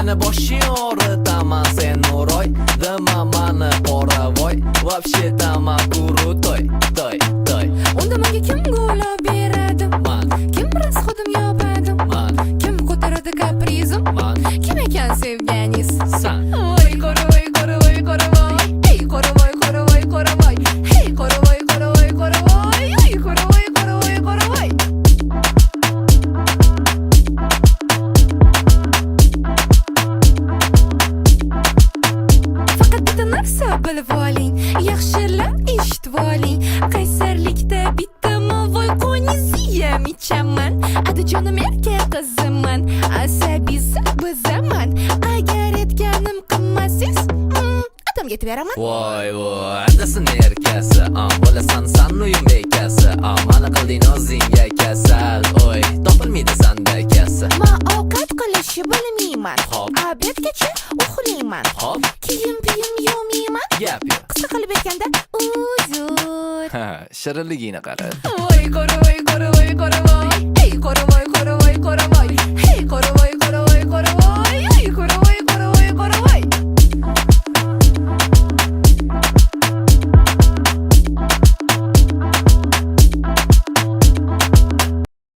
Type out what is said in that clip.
meni boshing og'ritaman sen o'roy dema mani qoravoy вообще-то крутой toy toy unda menga kim g'olab beradi man kim расходim yopadi man kim ko'taradi kaprizim man kim ekan sevganingiz san voy qoravoy qoravoy qoravoy hey qoravoy qoravoy qoravoy hey qoravoy qoravoy qoravoy hey qoravoy qoravoy qoravoy faqat bitta narsa bilib oling yaxshilab eshitib oling qaysarlikda bittami voy qoniziya ichaman adajonim erkak qiziman asabisi bizaman agar aytganim qilmasangiz atamga aytib beraman voy voy adasin erkasi bo'lasan san uyum bekasi mani qilding o'zingga kasal oy topilmaydi sanda kasal men ovqat qilishni bilmayman Hop. obedgacha uxlayman hop kiyim yuvmayman gap yo'q qisqa qilib aytganda uzr shirinligingni qara voy qoravoy qoravoy qoravoy hey qoravoy qoravoy qoravoy hey qoravoy